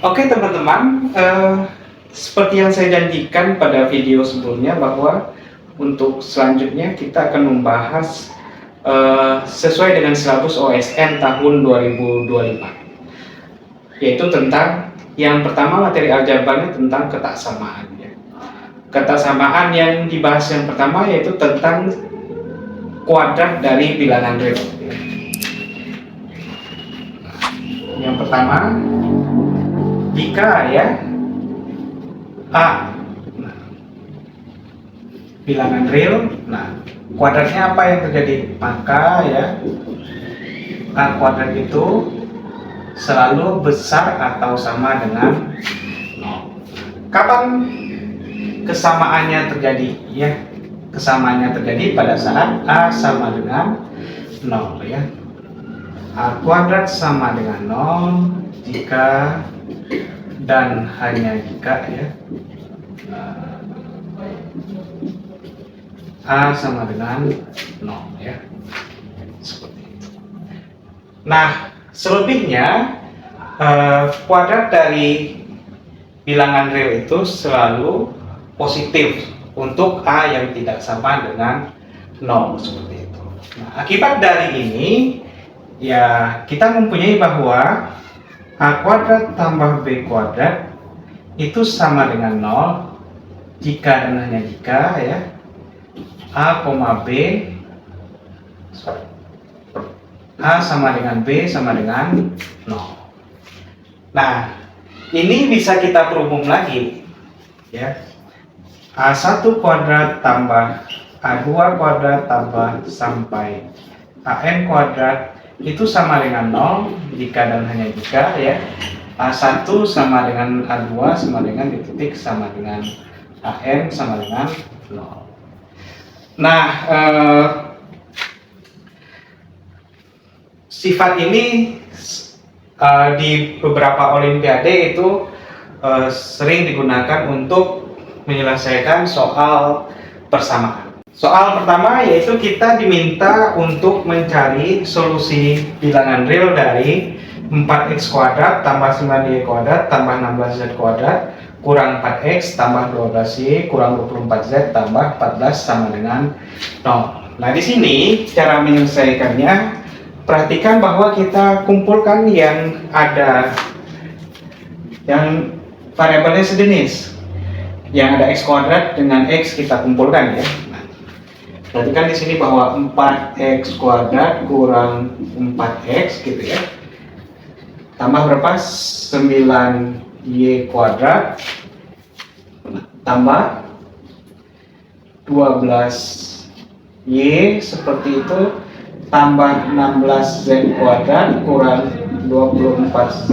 Oke teman-teman, seperti yang saya janjikan pada video sebelumnya bahwa untuk selanjutnya kita akan membahas sesuai dengan silabus OSN tahun 2025, yaitu tentang yang pertama materi aljabarnya tentang ketaksamaan. Ketaksamaan yang dibahas yang pertama yaitu tentang kuadrat dari bilangan real. Yang pertama, jika ya A bilangan real, nah kuadratnya apa yang terjadi? Maka ya A kuadrat itu selalu besar atau sama dengan 0. Kapan kesamaannya terjadi? Ya, kesamaannya terjadi pada saat A sama dengan 0 ya. A kuadrat sama dengan 0 jika dan hanya jika ya A sama dengan 0 ya. Seperti itu. Nah, selebihnya kuadrat dari bilangan real itu selalu positif untuk A yang tidak sama dengan 0 seperti itu. Nah, akibat dari ini ya kita mempunyai bahwa A kuadrat tambah B kuadrat itu sama dengan 0 jika dan hanya jika ya A, B A sama dengan B sama dengan 0. Nah, ini bisa kita perumum lagi ya. A1 kuadrat tambah A2 kuadrat tambah sampai AN kuadrat itu sama dengan 0 jika dan hanya jika ya A1 sama dengan A2 sama dengan titik sama dengan AN sama dengan 0. Nah, sifat ini di beberapa olimpiade itu sering digunakan untuk menyelesaikan soal persamaan. Soal pertama yaitu kita diminta untuk mencari solusi bilangan real dari 4x kuadrat tambah 9y kuadrat tambah 16z kuadrat kurang 4x tambah 12y kurang 24z tambah 14 sama dengan 0. Nah, di sini cara menyelesaikannya, perhatikan bahwa kita kumpulkan yang ada yang variabelnya sejenis. Yang ada x kuadrat dengan x kita kumpulkan ya. Perhatikan di sini bahwa 4x kuadrat kurang 4x gitu ya. Tambah berapa? 9y kuadrat tambah 12y seperti itu tambah 16z kuadrat kurang 24z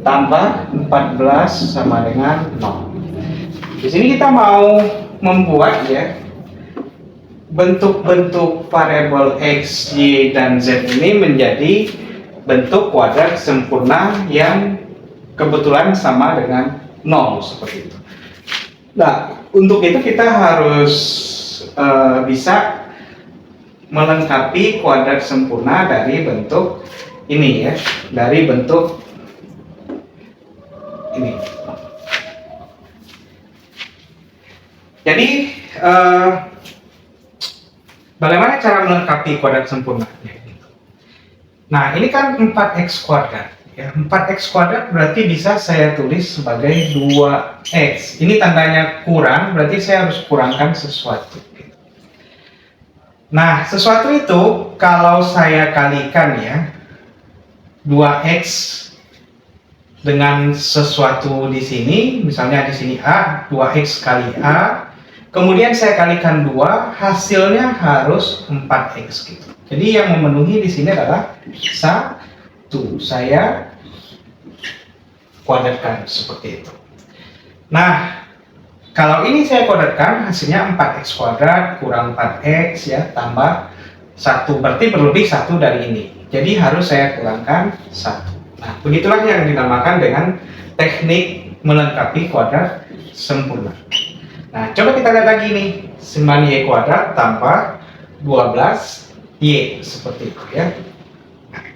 tambah 14 sama dengan 0. Di sini kita mau membuat ya bentuk-bentuk variabel x, y, dan z ini menjadi bentuk kuadrat sempurna yang kebetulan sama dengan 0 seperti itu. Nah, untuk itu kita harus bisa melengkapi kuadrat sempurna dari bentuk ini ya, dari bentuk ini. Jadi bagaimana cara melengkapi kuadrat sempurna? Nah, ini kan 4x kuadrat ya. 4x kuadrat berarti bisa saya tulis sebagai 2x. Ini tandanya kurang, berarti saya harus kurangkan sesuatu. Nah, sesuatu itu kalau saya kalikan ya 2x dengan sesuatu di sini, misalnya di sini A, 2x kali A, kemudian saya kalikan 2, hasilnya harus 4x gitu. Jadi yang memenuhi di sini adalah 1. Saya kuadratkan seperti itu. Nah, kalau ini saya kuadratkan hasilnya 4x kuadrat kurang 4x ya tambah 1, berarti berlebih 1 dari ini. Jadi harus saya kurangkan 1. Nah, begitulah yang dinamakan dengan teknik melengkapi kuadrat sempurna. Nah, coba kita lihat lagi nih, 9y kuadrat tambah 12y seperti itu ya.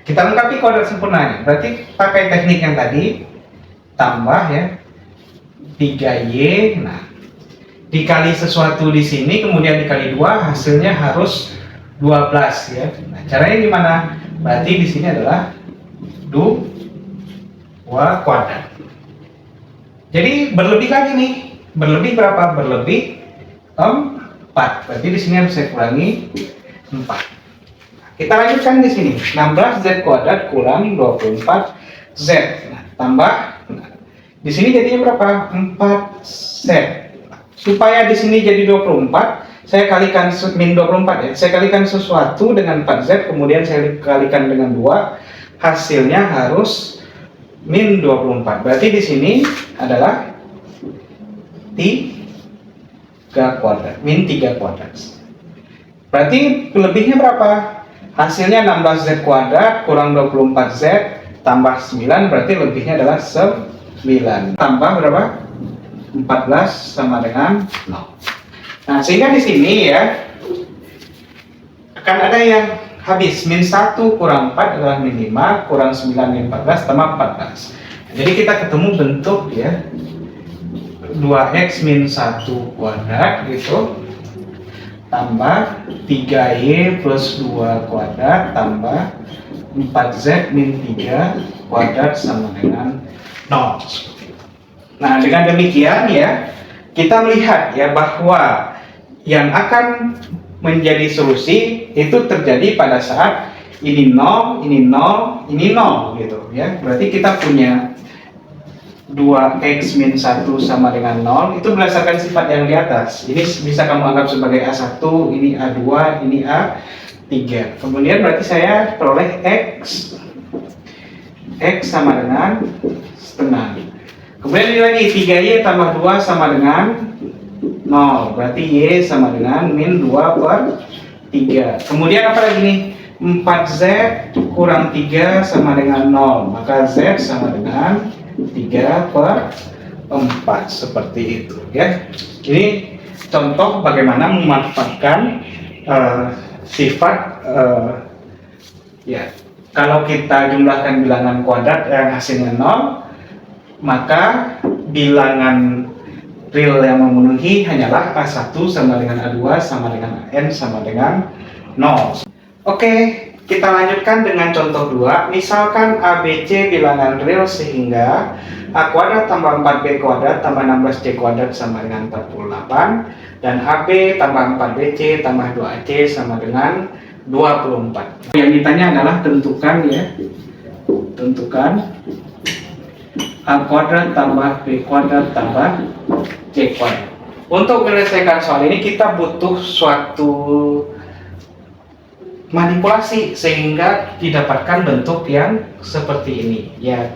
Kita lengkapi kuadrat sempurnanya. Berarti pakai teknik yang tadi, tambah ya 3y. Nah, dikali sesuatu di sini kemudian dikali 2, hasilnya harus 12 ya. Nah, caranya gimana? Berarti di sini adalah 2 kuadrat. Jadi berlebih lagi nih. Berlebih berapa? Berlebih 4. Berarti di sini harus saya kurangi 4. Kita lanjutkan di sini. 16z kuadrat kurang 24z. Nah, tambah. Nah, di sini jadinya berapa? 4z. Supaya di sini jadi 24, saya kalikan min 24 ya. Saya kalikan sesuatu dengan 4z, kemudian saya kalikan dengan 2, hasilnya harus min 24. Berarti di sini adalah 3 kuadrat, min 3 kuadrat. Berarti lebihnya berapa? Hasilnya 16z kuadrat kurang 24z tambah 9, berarti lebihnya adalah 9. Tambah berapa? 14 sama dengan 0. Nah, sehingga di sini ya akan ada yang habis. Min 1 kurang 4 adalah min 5, kurang 9 min 14 tambah 14. Jadi kita ketemu bentuk ya 2x min 1 kuadrat gitu, tambah 3y plus 2 kuadrat tambah 4z min 3 kuadrat sama dengan 0. Nah, dengan demikian ya, kita melihat ya bahwa yang akan menjadi solusi itu terjadi pada saat ini 0, ini 0, ini 0 gitu ya. Berarti kita punya 2x min 1 sama dengan 0 itu berdasarkan sifat yang di atas. Ini bisa kamu anggap sebagai A1, ini A2, ini A3. Kemudian berarti saya peroleh x sama dengan setengah. Kemudian ini lagi 3y tambah 2 sama dengan 0. Berarti y sama dengan min 2 per 3. Kemudian apa lagi nih? 4z kurang 3 sama dengan 0. Maka z sama dengan 3 per 4, seperti itu ya. Ini contoh bagaimana memanfaatkan sifat ya. Kalau kita jumlahkan bilangan kuadrat yang hasilnya 0, maka bilangan real yang memenuhi hanyalah A1 sama dengan A2 sama dengan An sama dengan 0. Oke, kita lanjutkan dengan contoh 2. Misalkan ABC bilangan real sehingga A kuadrat tambah 4B kuadrat tambah 16C kuadrat sama dengan 48, dan AB tambah 4BC tambah 2AC sama dengan 24. Yang ditanya adalah tentukan ya, tentukan A kuadrat tambah B kuadrat tambah C kuadrat. Untuk menyelesaikan soal ini kita butuh suatu manipulasi sehingga didapatkan bentuk yang seperti ini ya.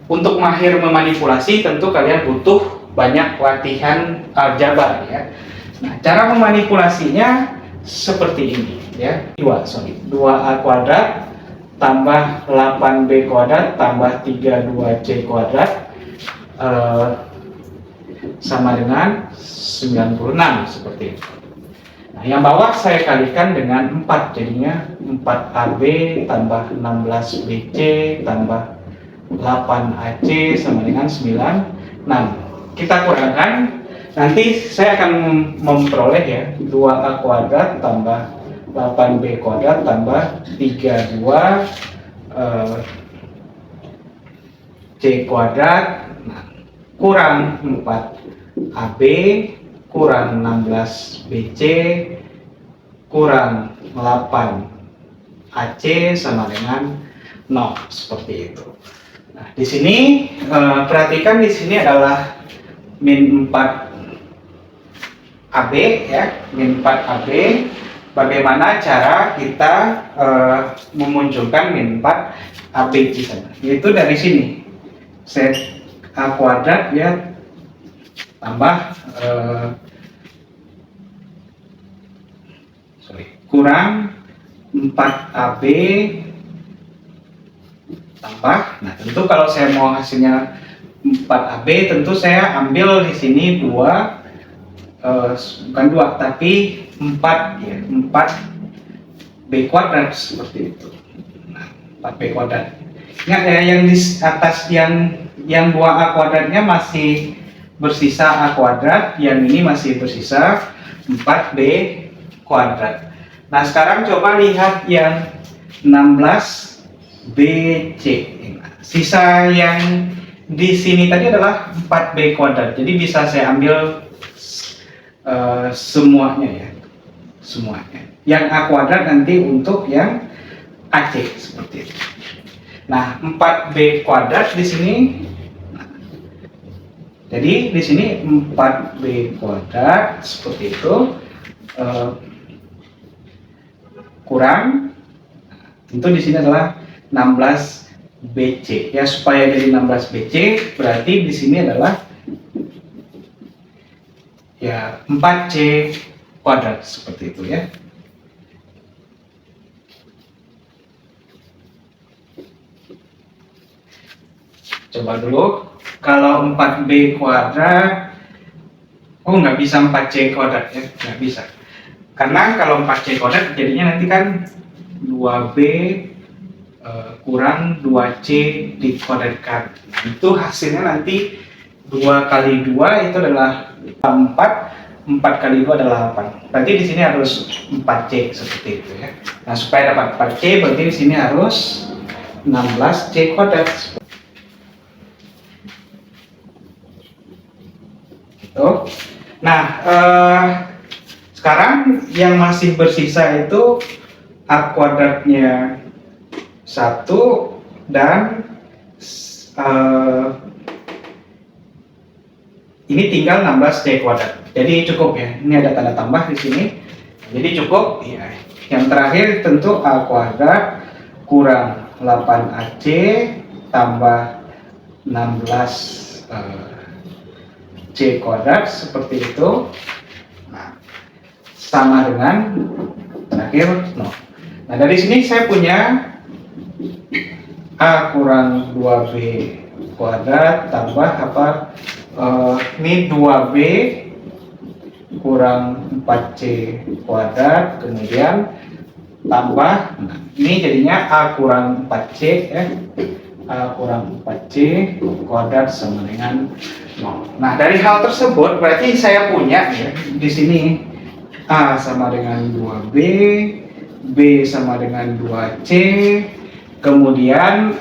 Untuk mahir memanipulasi tentu kalian butuh banyak latihan aljabar ya. Nah, cara memanipulasinya seperti ini ya. 2A kuadrat tambah 8B kuadrat tambah 32C kuadrat sama dengan 96, seperti itu. Nah, yang bawah saya kalikan dengan 4, jadinya 4AB tambah 16BC tambah 8AC sama dengan 96. Kita kurangkan, nanti saya akan memperoleh ya 2A kuadrat tambah 8B kuadrat tambah 32 C kuadrat, nah, kurang 4AB kurang 16BC kurang 8AC sama dengan 0, seperti itu. Nah, di sini perhatikan di sini adalah min 4AB ya, min 4AB. Bagaimana cara kita memunculkan min 4AB di sana? Yaitu dari sini, set A kuadrat ya tambah kurang 4AB tambah, nah tentu kalau saya mau hasilnya 4AB tentu saya ambil di sini 2 bukan 2 tapi 4 ya, 4B kuadrat seperti itu. Nah, 4B kuadrat. Ingat ya, yang di atas yang 2A kuadratnya masih bersisa A kuadrat, yang ini masih bersisa 4B kuadrat. Nah, sekarang coba lihat yang 16BC. Sisa yang di sini tadi adalah 4B kuadrat, jadi bisa saya ambil semuanya ya, semuanya. Yang A kuadrat nanti untuk yang AC seperti itu. Nah, 4B kuadrat di sini. Jadi di sini 4B kuadrat seperti itu kurang, tentu di sini adalah 16BC ya. Supaya jadi 16BC berarti di sini adalah ya 4C kuadrat seperti itu ya. Coba dulu, kalau 4B kuadrat, oh nggak bisa 4C kuadrat ya, nggak bisa. Karena kalau 4C kuadrat jadinya nanti kan 2B kurang 2C dikuadratkan. Itu hasilnya nanti 2 kali 2 itu adalah 4, 4 kali 2 adalah 8. Berarti di sini harus 4C seperti itu ya. Nah, supaya dapat 4C berarti di sini harus 16C kuadrat. Nah, sekarang yang masih bersisa itu A kuadratnya 1 dan ini tinggal 16C kuadrat. Jadi cukup ya. Ini ada tanda tambah di sini. Jadi cukup ya. Yang terakhir tentu A kuadrat kurang 8AC tambah 16 C kuadrat seperti itu. Nah, sama dengan terakhir 0. Nah, dari sini saya punya A kurang 2B kuadrat tambah apa? Ini 2B kurang 4C kuadrat, kemudian tambah, nah, ini jadinya A kurang 4C ya. A kurang 4C kuadrat sama dengan 0. Nah, dari hal tersebut berarti saya punya ya, di sini A sama dengan 2B, B sama dengan 2C, kemudian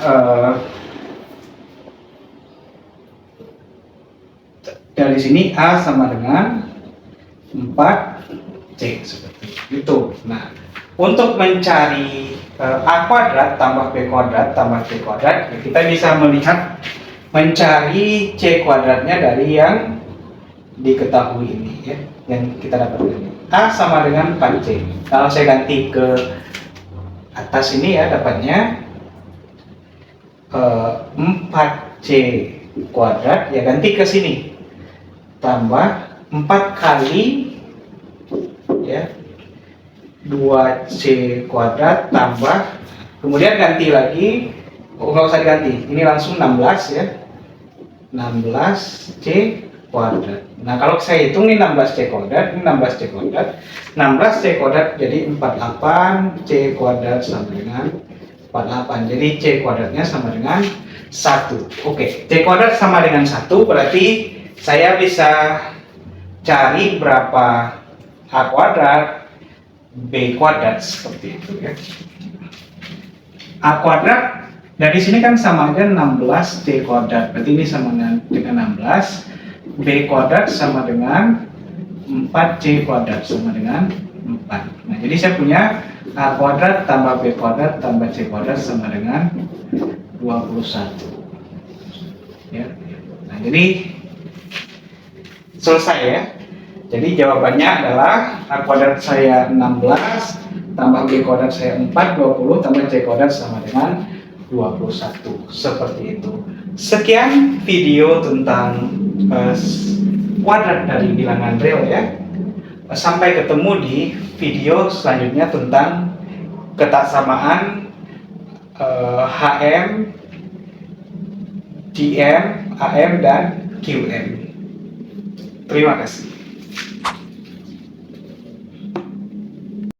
dari sini A sama dengan 4C seperti itu. Nah, untuk mencari A kuadrat tambah B kuadrat tambah C kuadrat, ya kita bisa melihat mencari C kuadratnya dari yang diketahui ini ya, yang kita dapatkan ini. A sama dengan 4C. Kalau saya ganti ke atas ini ya, dapatnya 4C kuadrat, ya ganti ke sini. Tambah 4 kali ya 2C kuadrat tambah, kemudian ganti lagi, nggak usah diganti, ini langsung 16 ya, 16C kuadrat. Nah, kalau saya hitung ini 16C kuadrat, ini 16C kuadrat, 16C kuadrat jadi 48C kuadrat sama dengan 48, jadi C kuadratnya sama dengan 1. Oke, C kuadrat sama dengan 1 berarti saya bisa cari berapa A kuadrat B kuadrat seperti itu ya. A kuadrat dari sini kan sama aja 16C kuadrat, berarti ini sama dengan 16. B kuadrat sama dengan 4C kuadrat sama dengan 4. Nah, jadi saya punya A kuadrat tambah B kuadrat tambah C kuadrat sama dengan 21 ya. Nah, jadi selesai ya. Jadi jawabannya adalah A kuadrat saya 16 tambah B kuadrat saya 4, 20 tambah C kuadrat sama dengan 21. Seperti itu. Sekian video tentang kuadrat dari bilangan real ya. Sampai ketemu di video selanjutnya tentang ketaksamaan HM, GM, AM, dan QM. Terima kasih.